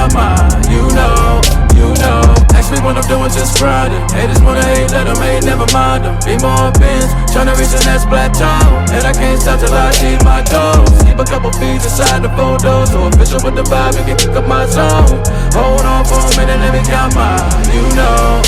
count mine. You know. Ask me what I'm doing, just grinding. Haters wanna hate, let them hate, never mind them. Be more bins, tryna reach the next plateau. And I can't stop till I achieve my goals. Keep a couple feet inside the photos. So official with the vibe, you can kick up my zone. Hold on for a minute, let me count mine. You know.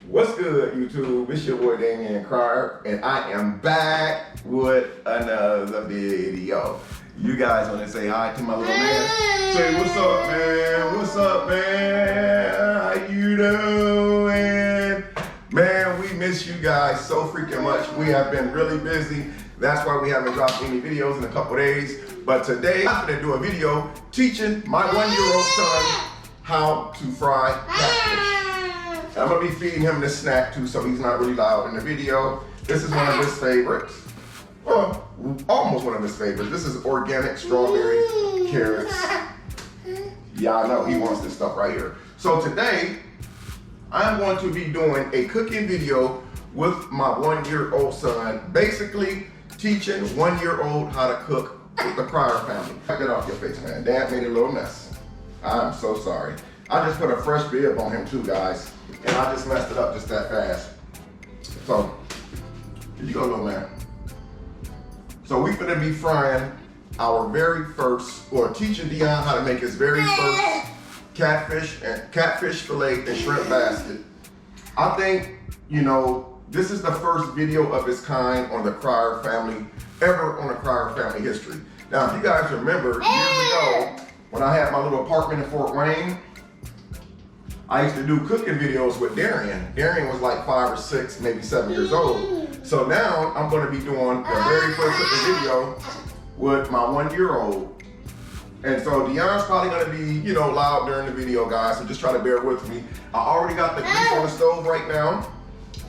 What's good, YouTube? It's your boy Damian Cryer, and I am back with another video. You guys want to say hi to my little man? Say what's up, man? What's up, man? How you doing? Man, we miss you guys so freaking much. We have been really busy. That's why we haven't dropped any videos in a couple days. But today, I'm gonna do a video teaching my 1-year-old son how to fry catfish. I'm gonna be feeding him this snack too, so he's not really loud in the video. This is one of his favorites. Well, almost one of his favorites. This is organic strawberry carrots. Yeah, I know, he wants this stuff right here. So today, I'm going to be doing a cooking video with my 1-year-old son, basically teaching 1-year-old how to cook with the Cryer family. Get it off your face, man. Dad made a little mess. I'm so sorry. I just put a fresh bib on him too, guys, and I just messed it up just that fast. So, here you go, little man. So we're gonna be frying our very first, or teaching Dion how to make his very first catfish fillet and shrimp basket. I think, you know, this is the first video of its kind on the Cryer family, ever on the Cryer family history. Now, if you guys remember, years ago, when I had my little apartment in Fort Wayne, I used to do cooking videos with Darian. Darian was like 5 or 6, maybe 7 years old. So now I'm gonna be doing the very first cooking video with my 1-year-old. And so Dion's probably gonna be, you know, loud during the video, guys, so just try to bear with me. I already got the grease on the stove right now,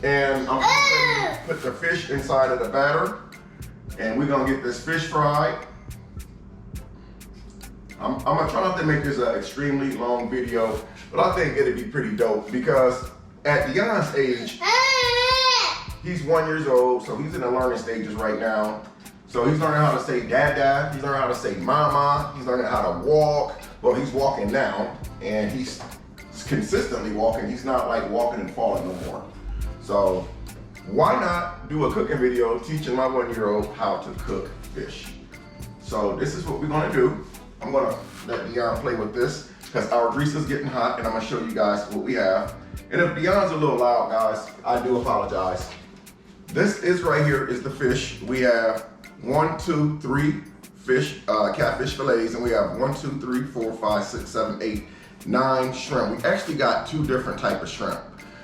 and I'm gonna put the fish inside of the batter, and we're gonna get this fish fried. I'm gonna try not to make this an extremely long video, but I think it'd be pretty dope because at Dion's age, he's 1 year old, so he's in the learning stages right now. So he's learning how to say dada, he's learning how to say mama, he's learning how to walk. Well, he's walking now, and he's consistently walking. He's not like walking and falling no more. So why not do a cooking video teaching my 1-year-old how to cook fish? So this is what we're gonna do. I'm gonna let Dion play with this because our grease is getting hot, and I'm gonna show you guys what we have. And if Dion's a little loud, guys, I do apologize. This is right here is the fish. We have 1, 2, 3 fish, catfish fillets, and we have 1, 2, 3, 4, 5, 6, 7, 8, 9 shrimp. We actually got 2 different types of shrimp.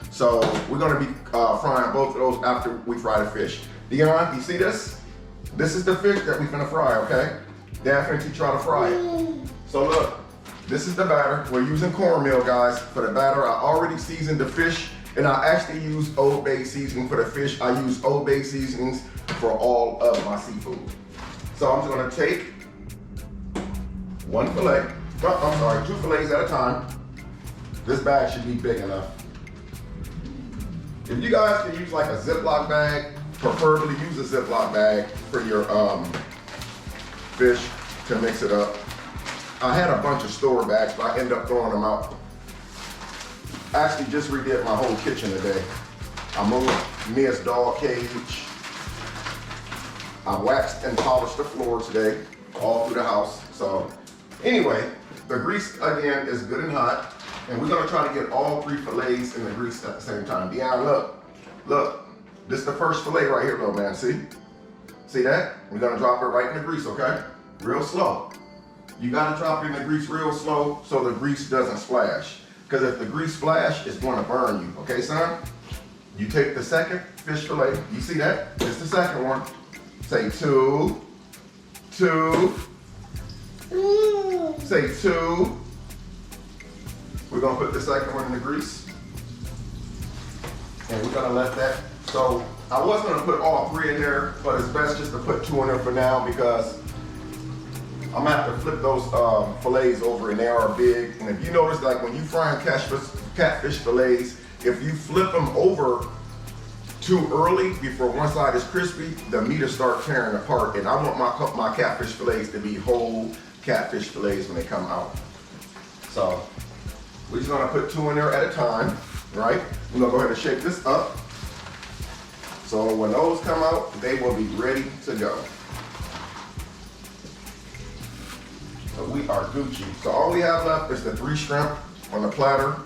So we're gonna be frying both of those after we fry the fish. Dion, you see this? This is the fish that we're gonna fry, okay? Dad finna teach you how to fry it. So look, this is the batter. We're using cornmeal, guys, for the batter. I already seasoned the fish, and I actually use Old Bay seasoning for the fish. I use Old Bay seasonings for all of my seafood. So I'm just gonna take 1 fillet. Oh, I'm sorry, 2 fillets at a time. This bag should be big enough. If you guys can use like a Ziploc bag, preferably use a Ziploc bag for your fish to mix it up. I had a bunch of store bags, but I ended up throwing them out. I actually just redid my whole kitchen today. I moved Mia's dog cage. I waxed and polished the floor today, all through the house. So anyway, the grease again is good and hot, and we're gonna try to get all 3 fillets in the grease at the same time. Dion, look, this is the first fillet right here, little man, see? See that? We're gonna drop it right in the grease, okay? Real slow. You gotta drop it in the grease real slow so the grease doesn't splash. Because if the grease splash, it's gonna burn you, okay, son? You take the second fish fillet, you see that? It's the second one. Say 2, 2, say 2. We're gonna put the second one in the grease. And we're gonna let that, so I was gonna put all 3 in there, but it's best just to put 2 in there for now because I'm gonna have to flip those fillets over, and they are big. And if you notice, like when you frying catfish fillets, if you flip them over too early before one side is crispy, the meat will start tearing apart. And I want my catfish fillets to be whole catfish fillets when they come out. So we're just gonna put 2 in there at a time, right? We're gonna go ahead and shake this up. So when those come out, they will be ready to go. So we are Gucci. So all we have left is the 3 shrimp on the platter.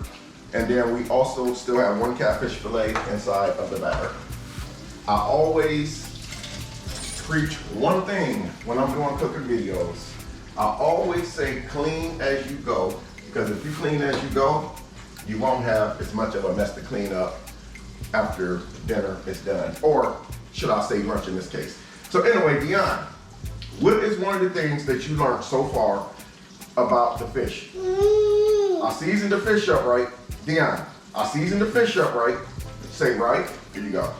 And then we also still have 1 catfish fillet inside of the batter. I always preach one thing when I'm doing cooking videos. I always say clean as you go, because if you clean as you go, you won't have as much of a mess to clean up after dinner is done. Or should I say lunch in this case. So anyway, Dion, what is one of the things that you learned so far about the fish? I seasoned the fish up right. Dion, I seasoned the fish up right. Say right. Here you go.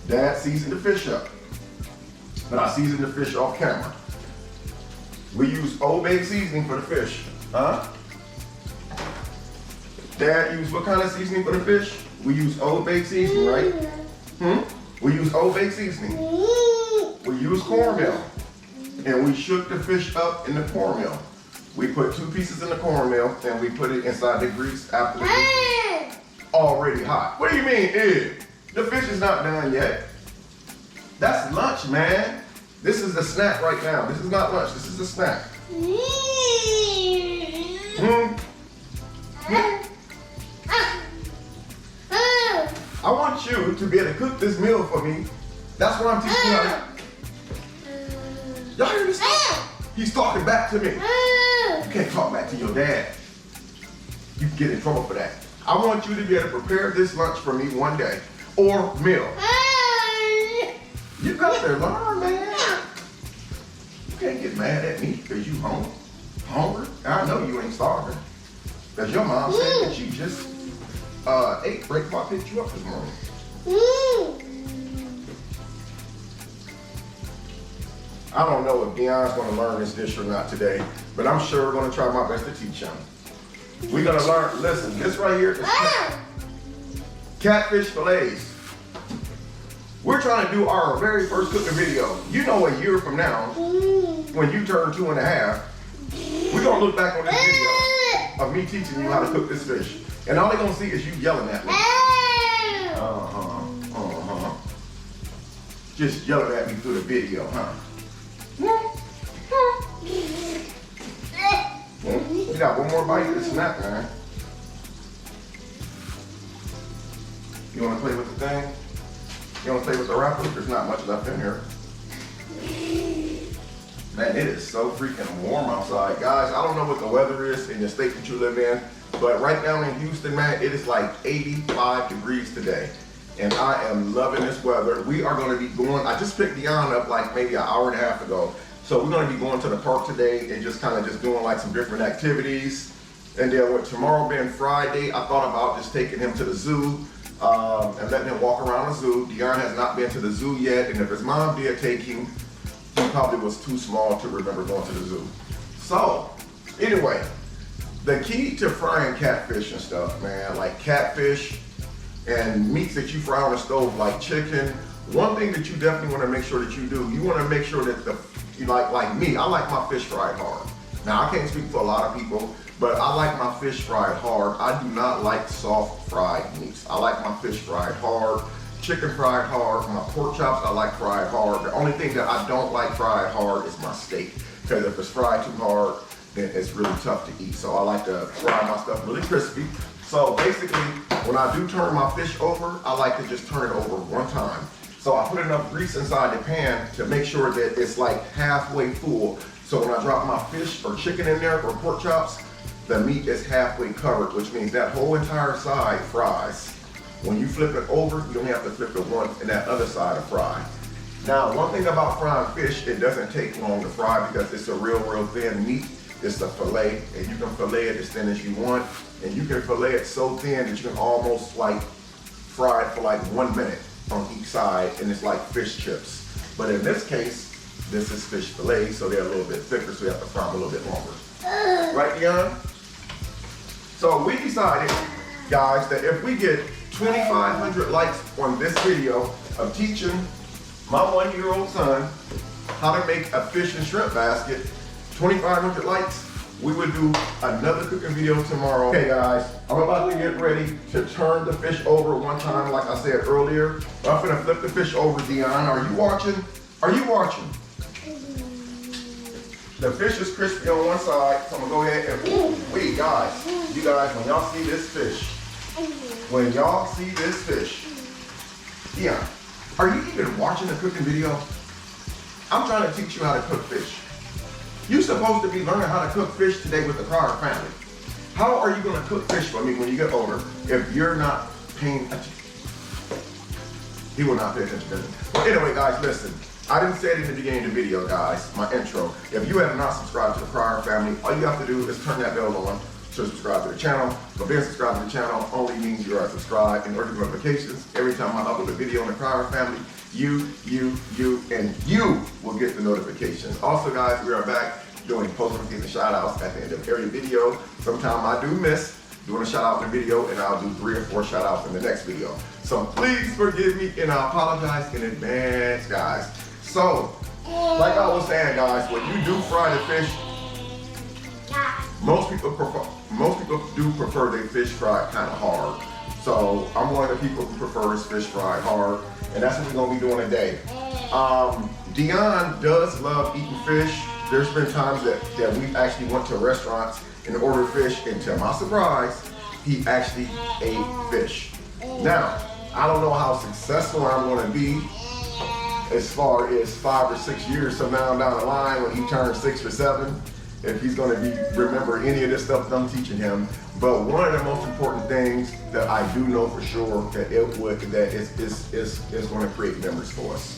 Dad seasoned the fish up. But I seasoned the fish off camera. We use Old Bay seasoning for the fish. Huh? Dad used what kind of seasoning for the fish? We use Old Bay seasoning, right? We use Old Bay seasoning. We use cornmeal. And we shook the fish up in the cornmeal. We put 2 pieces in the cornmeal and we put it inside the grease after the grease is already hot. What do you mean, egg? The fish is not done yet. That's lunch, man. This is a snack right now. This is not lunch, this is a snack. I want you to be able to cook this meal for me. That's what I'm teaching you. Y'all hear this? He's talking back to me. You can't talk back to your dad. You can get in trouble for that. I want you to be able to prepare this lunch for me one day. Or meal. You got to learn, man. You can't get mad at me because you hungry. I know you ain't starving. Because your mom said that you just ate right before I picked you up this morning. I don't know if Dion's going to learn this dish or not today, but I'm sure we're going to try my best to teach him. We're going to learn, listen, this right here is catfish fillets. We're trying to do our very first cooking video. You know, a year from now, when you turn 2½, we're going to look back on this video of me teaching you how to cook this fish. And all they're going to see is you yelling at me. Just yelling at me through the video, huh? You got one more bite of the snack, man. You want to play with the thing? You want to play with the wrapper? There's not much left in here. Man, it is so freaking warm outside. Guys, I don't know what the weather is in the state that you live in, but right down in Houston, man, it is like 85 degrees today. And I am loving this weather. We are going to be going, I just picked Dion up like maybe an hour and a half ago. So we're going to be going to the park today and just kind of just doing like some different activities. And then with tomorrow being Friday, I thought about just taking him to the zoo and letting him walk around the zoo. Dion has not been to the zoo yet, and if his mom did take him, he probably was too small to remember going to the zoo. So, anyway, the key to frying catfish and stuff, man, like catfish and meats that you fry on the stove, like chicken, one thing that you definitely want to make sure that you do, you want to make sure that like me, I like my fish fried hard. Now, I can't speak for a lot of people, but I like my fish fried hard. I do not like soft fried meats. I like my fish fried hard, chicken fried hard, my pork chops I like fried hard. The only thing that I don't like fried hard is my steak, because if it's fried too hard, then it's really tough to eat. So I like to fry my stuff really crispy. So basically, when I do turn my fish over, I like to just turn it over one time. So I put enough grease inside the pan to make sure that it's like halfway full. So when I drop my fish or chicken in there or pork chops, the meat is halfway covered, which means that whole entire side fries. When you flip it over, you only have to flip it once and that other side will fry. Now, one thing about frying fish, it doesn't take long to fry because it's a real thin meat. It's a fillet, and you can fillet it as thin as you want. And you can fillet it so thin that you can almost like fry it for like 1 minute on each side, and it's like fish chips. But in this case, this is fish fillet, so they're a little bit thicker, so you have to fry them a little bit longer. Right, Dion? So we decided, guys, that if we get 2,500 likes on this video of teaching my 1-year-old son how to make a fish and shrimp basket. 2,500 likes, we would do another cooking video tomorrow. Okay guys, I'm about to get ready to turn the fish over one time like I said earlier. I'm gonna flip the fish over, Dion. Are you watching? Are you watching? The fish is crispy on one side, so I'm gonna go ahead and, wait guys, you guys, when y'all see this fish, Dion, are you even watching the cooking video? I'm trying to teach you how to cook fish. You're supposed to be learning how to cook fish today with the Cryer family. How are you gonna cook fish for me when you get older if you're not paying attention? He will not pay attention to me. Well, anyway, guys, listen. I didn't say it in the beginning of the video, guys, my intro. If you have not subscribed to the Cryer family, all you have to do is turn that bell on to subscribe to the channel. But being subscribed to the channel only means you are subscribed and order notifications. Every time I upload a video on the Cryer family, you will get the notifications. Also, guys, we are back doing post notification shout outs at the end of every video. Sometimes I do miss doing a shout out in the video, and I'll do 3 or 4 shout outs in the next video. So please forgive me, and I apologize in advance, guys. So, like I was saying, guys, when you do fry the fish, most people do prefer their fish fried kind of hard. So I'm one of the people who prefers fish fried hard, and that's what we're gonna be doing today. Dion does love eating fish. There's been times that we've actually went to restaurants and ordered fish, and to my surprise, he actually ate fish. Now, I don't know how successful I'm gonna be as far as 5 or 6 years from now down the line when he turns 6 or 7, if he's gonna remember any of this stuff that I'm teaching him. But one of the most important things that I do know for sure that it's gonna create memories for us.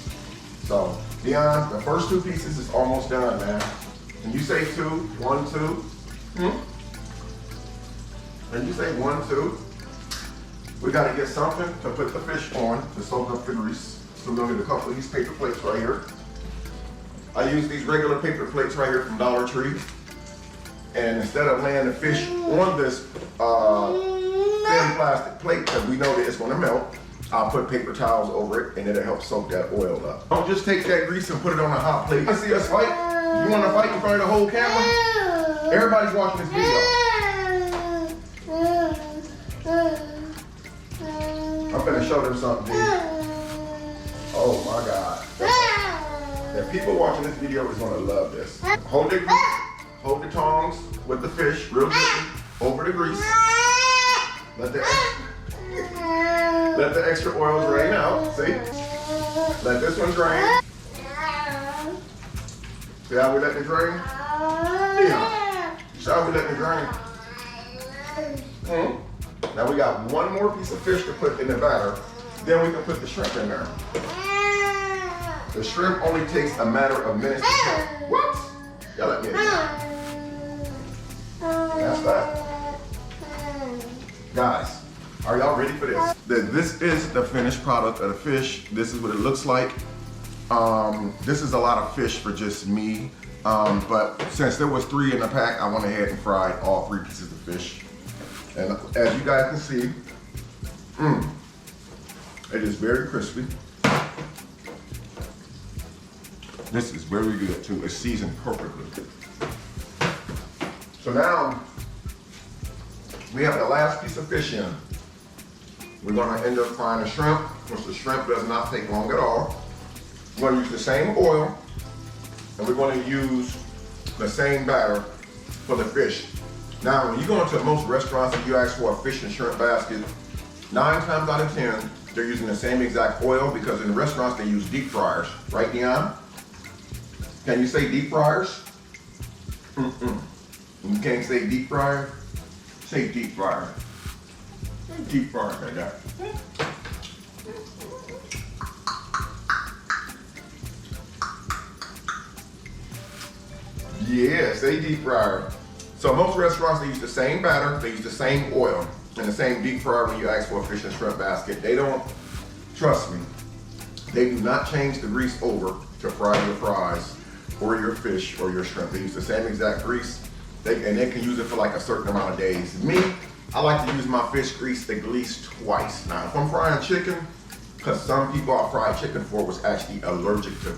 So, Dion, the first 2 pieces is almost done, man. Can you say 2? 1, 2? Can you say 1, 2? We gotta get something to put the fish on to soak up the grease. So we're gonna get a couple of these paper plates right here. I use these regular paper plates right here from Dollar Tree. And instead of laying the fish on this thin plastic plate, because we know that it's gonna melt, I'll put paper towels over it, and it'll help soak that oil up. Don't just take that grease and put it on a hot plate. You see us fight? You wanna fight in front of the whole camera? Everybody's watching this video. I'm gonna show them something, dude. Oh my God. The people watching this video is gonna love this. Hold the tongs with the fish real gently over the grease. Let the extra oil drain out, see? Let this one drain. See how we let it drain? Yeah. See how we let it drain? Now we got one more piece of fish to put in the batter. Then we can put the shrimp in there. The shrimp only takes a matter of minutes to cook. What? Y'all let me in. That's that. Guys, are y'all ready for this? This is the finished product of the fish. This is what it looks like. This is a lot of fish for just me. But since there was 3 in the pack, I went ahead and fried all 3 pieces of fish. And as you guys can see, it is very crispy. This is very good too. It's seasoned perfectly. So now, we have the last piece of fish in. We're gonna end up frying the shrimp, which the shrimp does not take long at all. We're gonna use the same oil, and we're gonna use the same batter for the fish. Now, when you go into most restaurants and you ask for a fish and shrimp basket, 9 times out of 10, they're using the same exact oil because in the restaurants they use deep fryers. Right, Dion? Can you say deep fryers? You can't say deep fryer? Say deep fryer. Deep fryer like that. Yeah, say deep fryer. So most restaurants, they use the same batter, they use the same oil, and the same deep fryer when you ask for a fish and shrimp basket. They don't, trust me, they do not change the grease over to fry your fries or your fish or your shrimp. They use the same exact grease, and they can use it for like a certain amount of days. Me, I like to use my fish grease at least twice. Now, if I'm frying chicken, because some people I fried chicken for was actually allergic to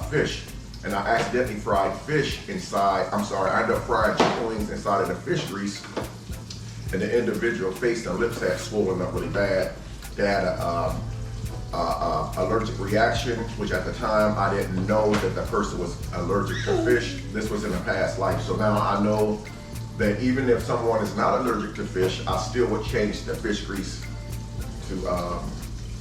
fish, and I accidentally fried fish inside, I ended up frying chicken wings inside of the fish grease, and the individual face and lips had swollen up really bad. They had a allergic reaction, which at the time I didn't know that the person was allergic to fish. This was in a past life. So now I know that even if someone is not allergic to fish, I still would change the fish grease to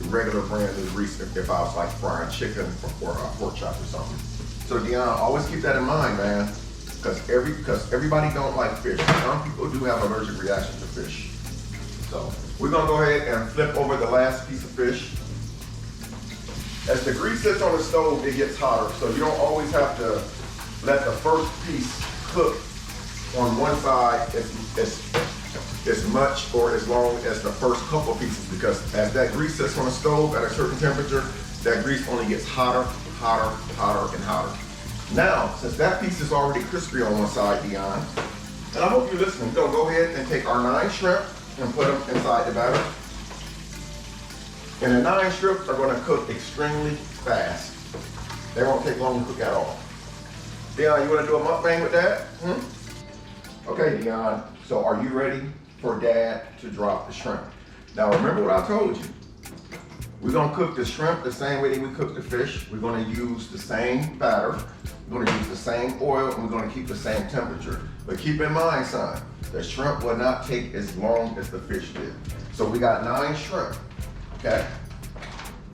regular brand new grease if I was like frying chicken or a pork chop or something. So Deanna, always keep that in mind, man, because everybody don't like fish. Some people do have allergic reaction to fish. So we're gonna go ahead and flip over the last piece of fish. As the grease sits on the stove, it gets hotter, so you don't always have to let the first piece cook on one side as much or as long as the first couple pieces, because as that grease sits on the stove at a certain temperature, that grease only gets hotter, hotter, hotter, and hotter. Now, since that piece is already crispy on one side, Dion, and I hope you're listening, we're gonna go ahead and take our 9 shrimp and put them inside the batter. And the 9 shrimp are gonna cook extremely fast. They won't take long to cook at all. Dion, you wanna do a mukbang with that? Okay, Dion, so are you ready for Dad to drop the shrimp? Now remember what I told you. We're gonna cook the shrimp the same way that we cook the fish. We're gonna use the same batter. We're gonna use the same oil, and we're gonna keep the same temperature. But keep in mind, son, the shrimp will not take as long as the fish did. So we got 9 shrimp, okay?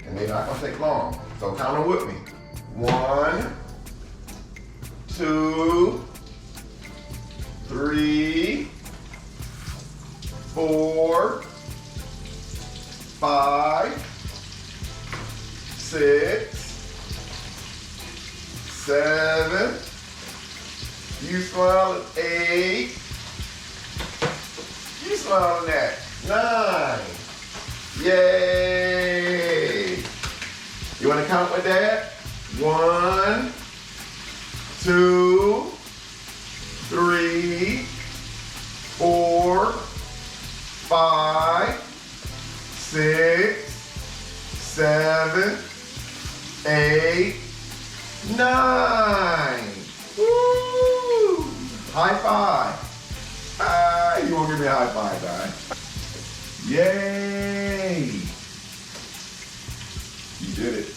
And they're not gonna take long. So count them with me. 1, 2, 3, 4, 5, 6, 7. You smiling? 8. You smiling at 9. Yay! You want to count with Dad? 1, 2, 3, 4, 5, 6, 7, 8, 9. Woo! High five. Ah, you won't give me a high five, guys. Yay! You did it.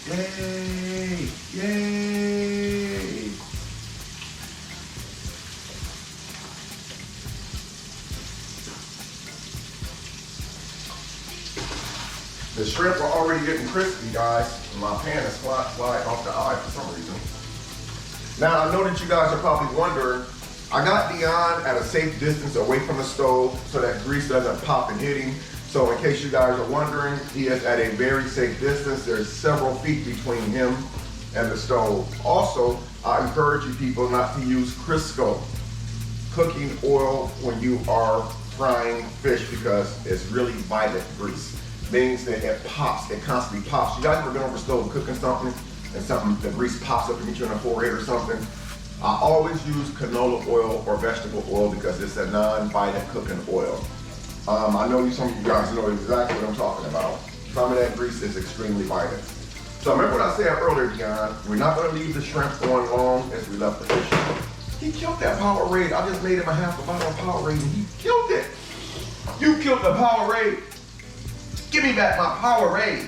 Yay! Yay! The shrimp are already getting crispy, guys. My pan is flying off the eye for some reason. Now, I know that you guys are probably wondering, I got Dion at a safe distance away from the stove so that grease doesn't pop and hit him. So in case you guys are wondering, he is at a very safe distance. There's several feet between him and the stove. Also, I encourage you people not to use Crisco cooking oil when you are frying fish because it's really violent grease. Means that it pops, it constantly pops. You guys ever been over the stove cooking something and the grease pops up and hit you in the forehead or something? I always use canola oil or vegetable oil because it's a non-violent cooking oil. I know some of you guys know exactly what I'm talking about. Some of that grease is extremely violent. So remember what I said earlier, Dion, we're not gonna leave the shrimp on long as we left the fish. He killed that Powerade. I just made him a half a bottle of Powerade and he killed it. You killed the Powerade. Give me back my Powerade.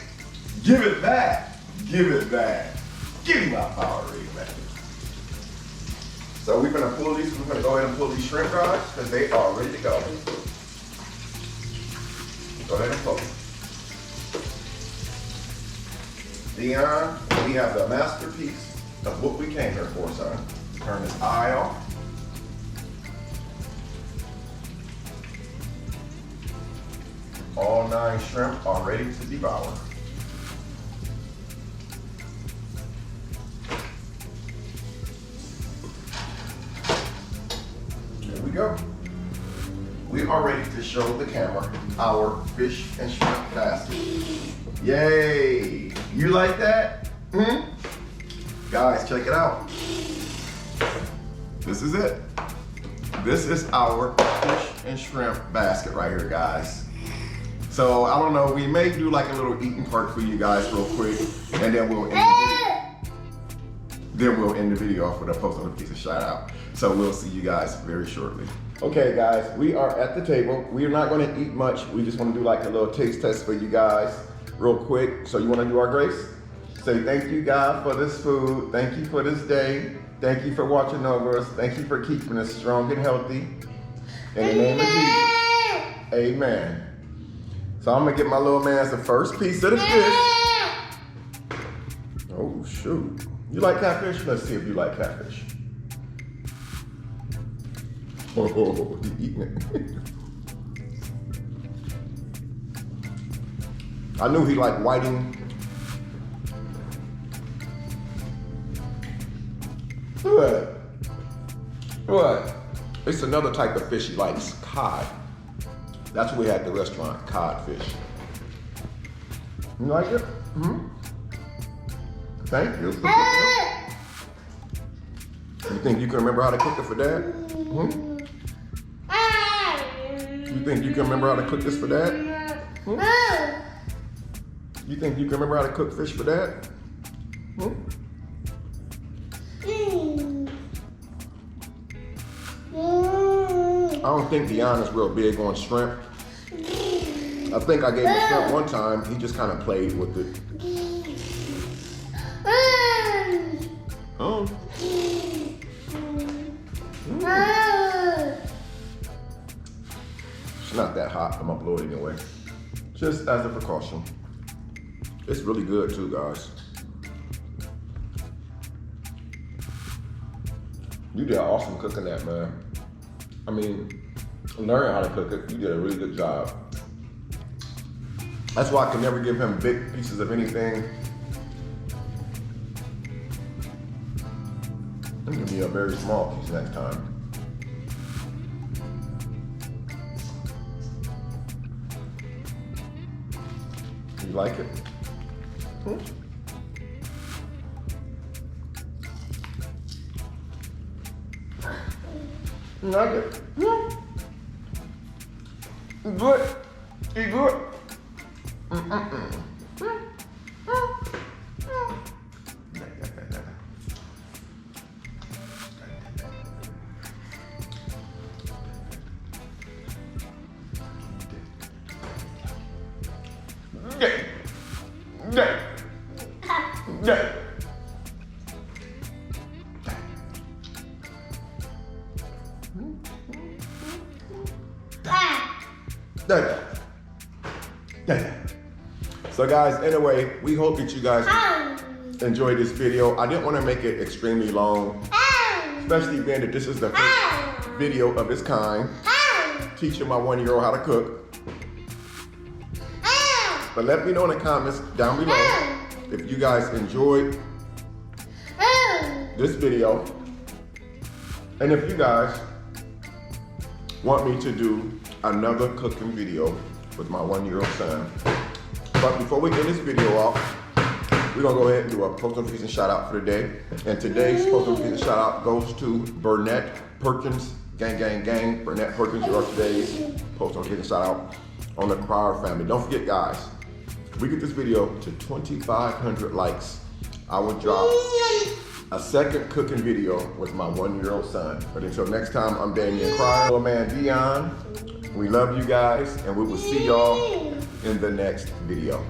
Give it back. Give it back. Give me my Powerade back. So we're gonna go ahead and pull these shrimp, guys, because they are ready to go. Go ahead and pull them. Dion, we have the masterpiece of what we came here for, son. Turn this eye off. All 9 shrimp are ready to devour. There we go. We are ready to show the camera our fish and shrimp basket. Yay! You like that? Guys, check it out. This is it. this is our fish and shrimp basket right here, guys. So I don't know, we may do like a little eating part for you guys real quick, and then we'll end the video off with a post notification shout out. So we'll see you guys very shortly. Okay guys, we are at the table. We are not gonna eat much. We just wanna do like a little taste test for you guys real quick. So you wanna do our grace? Say thank you God for this food. Thank you for this day. Thank you for watching over us. Thank you for keeping us strong and healthy. In the name of Jesus, amen. So I'm gonna get my little man the first piece of the fish. Oh shoot. You like catfish? Let's see if you like catfish. Oh, he's eating it. I knew he liked whiting. What? What? It's another type of fish he likes, cod. That's what we had at the restaurant, codfish. You like it? Mm-hmm. Thank you. You think you can remember how to cook it for Dad? Hmm? You think you can remember how to cook this for Dad? Hmm? You think you can remember how to cook fish for Dad? Hmm? I don't think Dion is real big on shrimp. I think I gave him shrimp one time. He just kind of played with it. Oh. It's not that hot. I'm gonna blow it anyway. Just as a precaution. It's really good too, guys. You did awesome cooking that, man. I mean, learning how to cook it, you did a really good job. That's why I can never give him big pieces of anything. I'm gonna give you a very small piece next time. You like it? Hmm? You like it? Hmm? Good. Eat good. So guys, anyway, we hope that you guys enjoyed this video. I didn't want to make it extremely long, especially being that this is the first video of its kind, teaching my 1-year-old how to cook. But let me know in the comments down below if you guys enjoyed this video, and if you guys want me to do another cooking video with my 1-year-old son. But before we get this video off, we're gonna go ahead and do a post notification shout out for the day. And today's post notification shout out goes to Burnett Perkins. Gang, gang, gang. Burnett Perkins, you are today's post notification shout out on the Cryer family. Don't forget, guys, if we get this video to 2,500 likes, I will drop a second cooking video with my 1-year-old son. But until next time, I'm Damian Cryer, little man Dion. We love you guys, and we will see y'all in the next video.